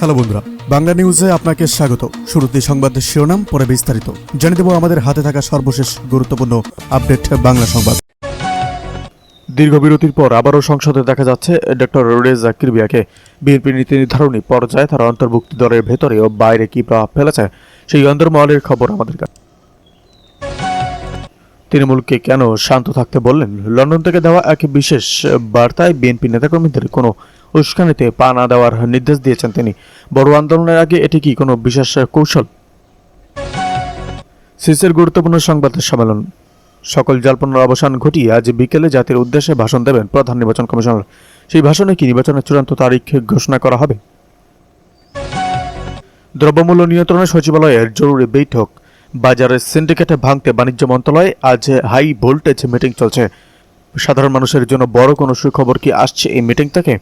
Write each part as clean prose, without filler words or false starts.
Hello বন্ধুরা, বাংলা নিউজে আপনাকে স্বাগত। শুরুতে সংবাদের শিরোনাম, পরে বিস্তারিত জানিয়ে দেব আমাদের হাতে থাকা সর্বশেষ গুরুত্বপূর্ণ আপডেট বাংলা সংবাদ। দীর্ঘ বিরতির পর আবারও সংসদে দেখা যাচ্ছে ডক্টর রেজা কিরবিয়াকে। বিএনপির নীতি নির্ধারণী পর্যায়ে তার অন্তর্ভুক্তি দলের ভেতরে ও বাইরে কি প্রভাব ফেলেছে সেই অন্দরমহলের খবর আমাদের কাছে। তৃণমূলকে কেন শান্ত থাকতে বললেন? লন্ডন থেকে দেওয়া এক বিশেষ বার্তায় বিএনপি নেতাকর্মীদের কোনো উস্কানিতে পা না দেওয়ার নির্দেশ দিয়েছেন তিনি। বড় আন্দোলনের আগে এটি কি কোনো বিশেষ কৌশল? সিসের গুরুত্বপূর্ণ সংবাদ সম্মেলন। সকল জল্পনার অবসান ঘটিয়ে আজ বিকেলে জাতির উদ্দেশ্যে ভাষণ দেবেন প্রধান নির্বাচন কমিশনার। সেই ভাষণে কি নির্বাচনের চূড়ান্ত তারিখ ঘোষণা করা হবে? দ্রব্যমূল্য নিয়ন্ত্রণে সচিবালয়ের জরুরি বৈঠক। বাজারের সিন্ডিকেটে ভাঙতে বাণিজ্য মন্ত্রণালয়ে আজ হাই ভোল্টেজ মিটিং চলছে। সাধারণ মানুষের জন্য বড় কোনো সুখবর কি আসছে এই মিটিং থেকে?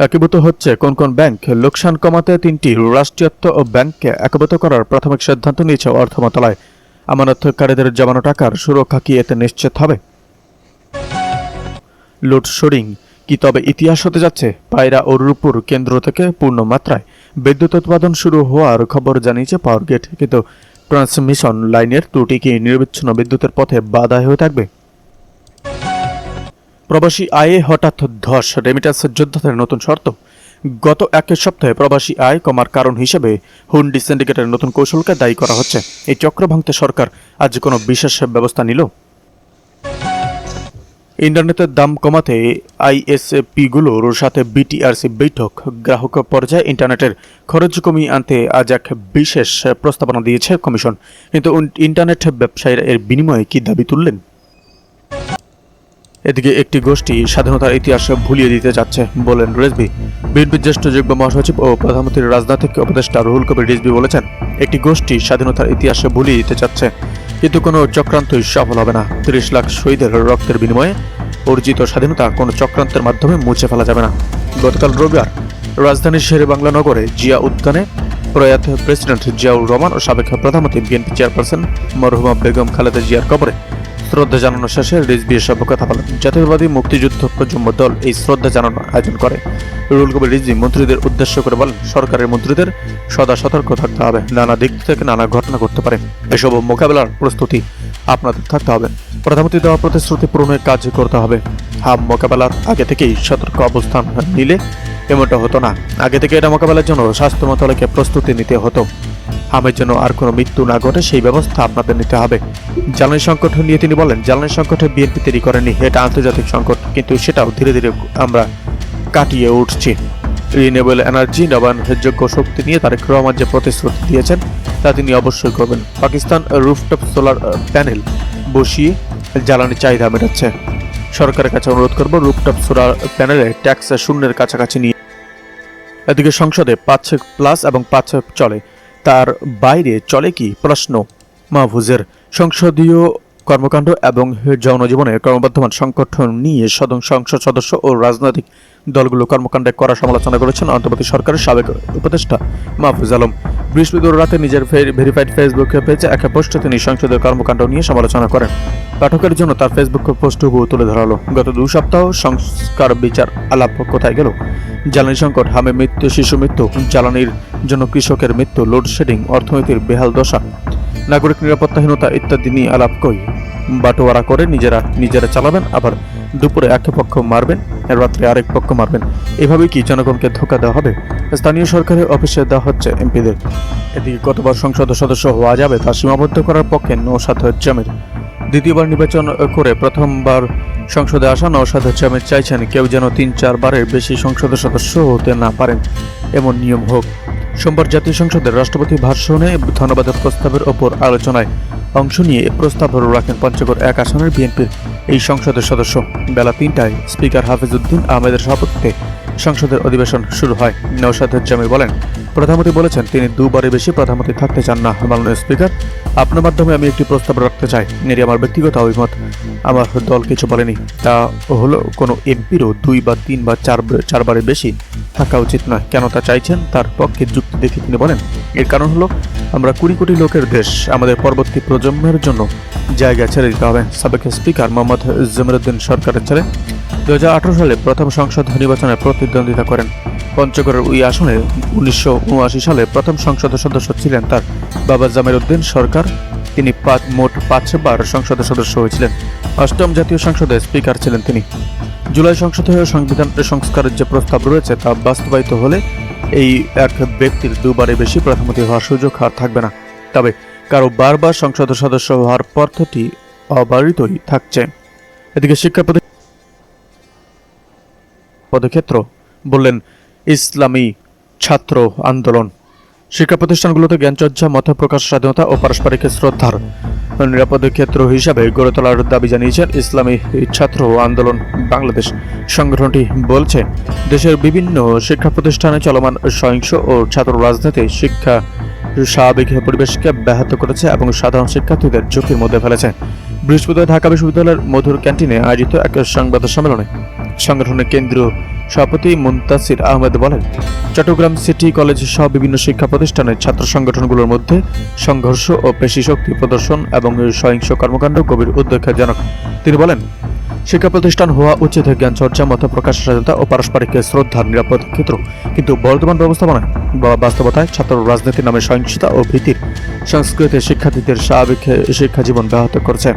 একীভূত হচ্ছে কোন কোন ব্যাংক? লোকসান কমাতে 3টি রাষ্ট্রায়ত্ত ও ব্যাংককে একীভূত করার প্রাথমিক সিদ্ধান্ত নিয়েছে অর্থ মন্ত্রণালয়। আমানতকারীদের জমানো টাকার সুরক্ষা কি এতে নিশ্চিত হবে? লোডশেডিং কি তবে ইতিহাস হতে যাচ্ছে? পায়রা ও রূপপুর কেন্দ্র থেকে পূর্ণ মাত্রায় বিদ্যুৎ উৎপাদন শুরু হওয়ার খবর জানিয়েছে পাওয়ার গ্রিড, কিন্তু ট্রান্সমিশন লাইনের ত্রুটি কি নিরবিচ্ছিন্ন বিদ্যুতের পথে বাধা হয়ে থাকবে? প্রবাসী আয়ে হঠাৎ ধস, রেমিটান্স যোদ্ধাদের নতুন শর্ত। গত এক সপ্তাহে প্রবাসী আয় কমার কারণ হিসেবে হুন্ডি সিন্ডিকেটের নতুন কৌশলকে দায়ী করা হচ্ছে। এই চক্র ভাঙতে সরকার আজ কোনো বিশেষ ব্যবস্থা নিল? ইন্টারনেটের দাম কমাতে আইএসপিগুলোর সাথে বিটিআরসি বৈঠক। গ্রাহক পর্যায়ে ইন্টারনেটের খরচ কমিয়ে আনতে আজ এক বিশেষ প্রস্তাবনা দিয়েছে কমিশন, কিন্তু ইন্টারনেট ব্যবসায়ীরা এর বিনিময়ে কি দাবি তুললেন? এদিকে একটি গোষ্ঠী স্বাধীনতার ইতিহাস ভুলিয়ে দিতে যাচ্ছে বলেন রেজভি। বিএনপির জ্যেষ্ঠ যুগ্ম মহাসচিব ও প্রধানমন্ত্রীর রাজনৈতিক উপদেষ্টা রুহুল কবির রিজভী বলেছেন, একটি গোষ্ঠী স্বাধীনতার ইতিহাস ভুলিয়ে দিতে চাচ্ছে, কিন্তু কোনো চক্রান্তই সফল হবে না। 30 লাখ শহীদের রক্তের বিনিময়ে অর্জিত স্বাধীনতা কোনো চক্রান্তের মাধ্যমে মুছে ফেলা যাবে না। গতকাল রবিবার রাজধানীর শেরেবাংলা নগরে জিয়া উদ্যানে প্রয়াত প্রেসিডেন্ট জিয়াউর রহমান ও সাবেক প্রধানমন্ত্রী বিএনপি চেয়ারপারসন মরহুমা বেগম খালেদা জিয়ার কবরে শ্রদ্ধা জানানো শেষে রিজভী এসব কথা বলেন। জাতীয়তাবাদী মুক্তিযুদ্ধ প্রজন্ম দল এই শ্রদ্ধা জানানোর আয়োজন করে। রুহুল কবির রিজভী মন্ত্রীদের উদ্দেশ্য করে বলেন, সরকারের মন্ত্রীদের সদা সতর্ক থাকতে হবে। নানা দিক থেকে নানা ঘটনা ঘটতে পারে, এসব মোকাবেলার প্রস্তুতি আপনাদের থাকতে হবে। প্রধানমন্ত্রী দেওয়া প্রতিশ্রুতি পূরণের কাজ করতে হবে। হাম মোকাবেলার আগে থেকেই সতর্ক অবস্থান নিলে এমনটা হতো না। আগে থেকে এটা মোকাবেলার জন্য স্বাস্থ্য মন্ত্রণালয়কে প্রস্তুতি নিতে হতো। হামের জন্য আর কোনো মৃত্যু না ঘটে সেই ব্যবস্থা আপনাদের নিতে হবে। জ্বালানি সংকট নিয়ে তিনি বলেন, জ্বালানি সংকটে বিএনপি তৈরি করেনি, এটা আন্তর্জাতিক সংকট, কিন্তু সেটাও ধীরে ধীরে আমরা কাটিয়ে উঠছি। রিনিউয়েবল এনার্জি, নবায়নযোগ্য শক্তি নিয়ে তারেক রহমান যে প্রতিশ্রুতি দিয়েছেন তা তিনি অবশ্যই করবেন। পাকিস্তান রুফটপ সোলার প্যানেল বসিয়ে জ্বালানি চাহিদা মেটাচ্ছে। সরকারের কাছে অনুরোধ করব রুফটপ সোলার প্যানেলে ট্যাক্স শূন্যের কাছাকাছি নিয়ে। এদিকে সংসদে 5+ এবং 5 চলে, তার বাইরে চলে কি প্রশ্ন মাহফুজের। সংসদীয় কর্মকাণ্ড এবং জনজীবনের ক্রমবর্ধমান সংকট নিয়ে সংসদ সদস্য ও রাজনৈতিক দলগুলো কর্মকাণ্ডে করা সমালোচনা করেছেন অন্তর্বর্তী সরকারের সাবেক উপদেষ্টা মাহফুজ আলম। বৃহস্পতিবার রাতে নিজের ভেরিফাইড ফেসবুক পেজে এক পোস্টে তিনি সংসদীয় কর্মকাণ্ড নিয়ে সমালোচনা করেন। পাঠকের জন্য তার ফেসবুক পোস্টটুকু তুলে ধরা হলো। গত 2 সপ্তাহ সংস্কার বিচার আলাপ কোথায় গেল? জ্বালানি সংকট, হামে মৃত্যু, শিশু মৃত্যু, জ্বালানির জন্য কৃষকের মৃত্যু, লোডশেডিং, অর্থনীতির বেহাল দশা, নাগরিক নিরাপত্তাহীনতা ইত্যাদি নিয়ে আলাপ কই? বাটোয়ারা করে নিজেরা চালাবেন, আবার দুপুরে এক পক্ষ মারবেন, রাত্রে আরেক পক্ষ মারবেন। এভাবেই কি জনগণকে ধোঁকা দেওয়া হবে? স্থানীয় সরকারের অফিসে দেওয়া হচ্ছে এমপিদের। এদিকে কতবার সংসদ সদস্য হওয়া যাবে তা সীমাবদ্ধ করার পক্ষে নওশাদ জামির। দ্বিতীয়বার নির্বাচন করে প্রথমবার সংসদে আসা নওশাদ জামির চাইছেন কেউ যেন 3-4 বারের বেশি সংসদ সদস্য হতে না পারেন, এমন নিয়ম হোক। সোমবার জাতীয় সংসদের রাষ্ট্রপতি ভাষণে ধন্যবাদের প্রস্তাবের ওপর আলোচনায় অংশ নিয়ে প্রস্তাব রাখেন পঞ্চগড় 1 আসনের বিএনপির এই সংসদের সদস্য। বেলা 3টায় স্পিকার হাফিজউদ্দিন আহমেদের সভাপতিত্বে সংসদের অধিবেশন শুরু হয়। নওশাদ জামির বলেন, প্রধানমন্ত্রী বলেছেন তিনি 2 বারের বেশি প্রধানমন্ত্রী থাকতে চান না। মাননীয় স্পিকার, আপনার মাধ্যমে আমি একটি প্রস্তাব রাখতে চাই। এটি আমার ব্যক্তিগত অভিমত, আমার দল কিছু বলেনি। তা হলো কোনো এমপিরও 2 বা 3 বা 4 বারের বেশি থাকা উচিত নয়। কেন তা চাইছেন তার পক্ষে যুক্তি দেখে তিনি বলেন, এর কারণ হলো আমরা 20 কোটি লোকের দেশ, আমাদের পরবর্তী প্রজন্মের জন্য জায়গা ছেড়ে দিতে হবে। সাবেক স্পিকার মোহাম্মদ জমিরুদ্দিন সরকারের ছেলে 2018 সালে প্রথম সংসদ নির্বাচনে প্রতিদ্বন্দ্বিতা করেন। পঞ্চগড়ের ওই আসনে 1979 সালে প্রথম সংসদ সদস্য ছিলেন তার বাবা জামির উদ্দিন সরকার। তিনি মোট 5বার সংসদ সদস্য হয়েছিলেন। 8ম জাতীয় সংসদের স্পিকার ছিলেন তিনি। জুলাই সংসদে সংবিধান সংস্কারের যে প্রস্তাব রয়েছে তা বাস্তবায়িত হলে এই এক ব্যক্তির দুবারের বেশি প্রধানমন্ত্রী হওয়ার সুযোগ আর থাকবে না। তবে কারো বারবার সংসদ সদস্য হওয়ার পদ্ধতি অবারিতই থাকছে। এদিকে শিক্ষা পদক্ষেত্র বললেন ইসলামী ছাত্র আন্দোলন। শিক্ষা প্রতিষ্ঠানগুলোতে জ্ঞানচর্চা, মত প্রকাশ স্বাধীনতা ও পারস্পরিক শ্রদ্ধার নিরাপদ ক্ষেত্র হিসাবে গড়ে তোলার দাবি জানিয়েছেন ইসলামী ছাত্র আন্দোলন বাংলাদেশ। সংগঠনটি বলছে, দেশের বিভিন্ন শিক্ষা প্রতিষ্ঠানে চলমান সহিংস ও ছাত্র রাজনীতি শিক্ষা স্বাভাবিক পরিবেশকে ব্যাহত করেছে এবং সাধারণ শিক্ষার্থীদের ঝুঁকির মধ্যে ফেলেছে। বৃহস্পতিবার ঢাকা বিশ্ববিদ্যালয়ের মধুর ক্যান্টিনে আয়োজিত এক সংবাদ সম্মেলনে সংগঠনের কেন্দ্রীয় সভাপতি মুনতাসির আহমেদ বলেন, চট্টগ্রাম সিটি কলেজ সহ বিভিন্ন শিক্ষা প্রতিষ্ঠানের ছাত্র সংগঠনগুলোর মধ্যে সংঘর্ষ ও পেশি শক্তি প্রদর্শন এবং সহিংস কর্মকাণ্ড গভীর উদ্বেগজনক। তিনি বলেন, শিক্ষা প্রতিষ্ঠান হওয়া উচিত জ্ঞান চর্চা, মত প্রকাশ স্বাধীনতা ও পারস্পরিক শ্রদ্ধার নিরাপদ ক্ষেত্র, কিন্তু বর্তমান ব্যবস্থাপনায় বা বাস্তবতায় ছাত্র রাজনীতি নামে সহিংসতা ও ভীতির সংস্কৃতি শিক্ষার্থীদের স্বাভাবিক শিক্ষা জীবন ব্যাহত করছে।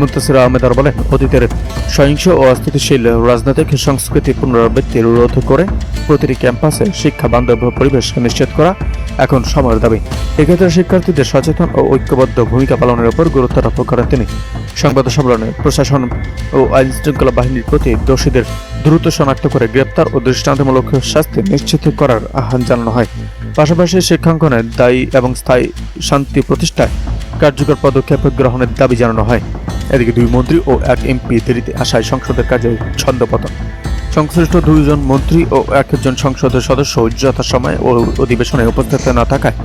মুনতাসির আহমেদ আর বলেন, অতীতের সহিংস ও অস্থিতিশীল রাজনৈতিক সংস্কৃতি পুনরাবৃত্তি রোধ করে প্রতিটি ক্যাম্পাসে শিক্ষা বান্ধব পরিবেশ নিশ্চিত করা এখন সময়ের দাবি। এক্ষেত্রে শিক্ষার্থীদের সচেতন ও ঐক্যবদ্ধ ভূমিকা পালনের উপর গুরুত্ব আরোপ করেন তিনি। সংবাদ সম্মেলনে প্রশাসন ও আইন শৃঙ্খলা বাহিনীর প্রতি দোষীদের দ্রুত শনাক্ত করে গ্রেপ্তার ও দৃষ্টান্তমূলক শাস্তি নিশ্চিত করার আহ্বান জানানো হয়। পাশাপাশি শিক্ষাঙ্গনে দায়ী এবং স্থায়ী শান্তি প্রতিষ্ঠায় কার্যকর পদক্ষেপ গ্রহণের দাবি জানানো হয়। এদিকে 2 মন্ত্রী ও 1 এমপি দেরিতে আসায় সংসদের কাজে ছন্দপতন। সংশ্লিষ্ট 2 জন মন্ত্রী ও 1 জন সংসদের সদস্য যথাসময়ে ও অধিবেশনে উপস্থিত না থাকায়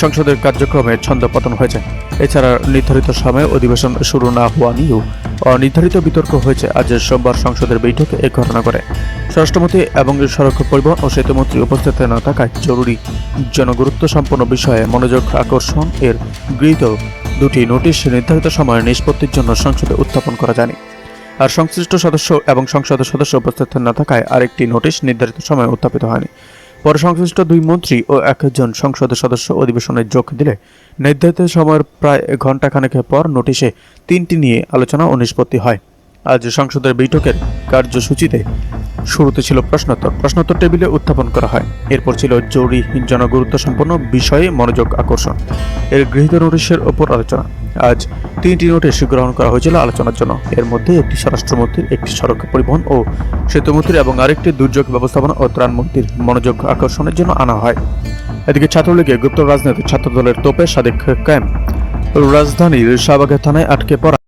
সংসদের কার্যক্রমে ছন্দপতন হয়েছে। এছাড়া নির্ধারিত সময়ে অধিবেশন শুরু না হওয়া নিয়েও অনির্ধারিত বিতর্ক হয়েছে। আজ সোমবার সংসদের বৈঠকে এই ঘটনা ঘটে। স্বরাষ্ট্রমন্ত্রী এবং সড়ক পরিবহন ও সেতুমন্ত্রী উপস্থিত না থাকায় জরুরি জনগুরুত্ব সম্পন্ন বিষয়ে মনোযোগ আকর্ষণ এর গৃহীত 2টি নোটিশ নির্ধারিত সময়ে নিষ্পত্তির জন্য সংসদে উত্থাপন করা যায়নি। আর সংশ্লিষ্ট সদস্য এবং সংসদের সদস্য উপস্থিত না থাকায় আরেকটি নোটিশ নির্ধারিত সময়ে উত্থাপিত হয়নি। পরে সংশ্লিষ্ট 2 মন্ত্রী ও 1 জন সংসদের সদস্য অধিবেশনে যোগ দিলে নির্ধারিত সময়ের প্রায় ঘণ্টাখানেক পর নোটিশে 3টি নিয়ে আলোচনা ও নিষ্পত্তি হয়। আজ সংসদের বৈঠকের কার্যসূচিতে শুরুতে ছিল প্রশ্নোত্তর টেবিলে উত্থাপন করা হয়। এরপর ছিল জরুরি জনগুরুত্ব সম্পন্ন বিষয়ে মনোযোগ আকর্ষণ এর গৃহীত নোটিশের ওপর আলোচনা। আজ 3টি নোটিশ গ্রহণ করা হয়েছিল আলোচনার জন্য। এর মধ্যে একটি স্বরাষ্ট্রমন্ত্রীর, একটি সড়ক পরিবহন ও সেতুমন্ত্রীর এবং আরেকটি দুর্যোগ ব্যবস্থাপনা ও ত্রাণ মন্ত্রীর মনোযোগ আকর্ষণের জন্য আনা হয়। এদিকে ছাত্রলীগের গুপ্ত রাজনীতি ছাত্রদলের তোপে সাদেক কায়েম রাজধানীর শাহবাগ থানায় আটকে পড়া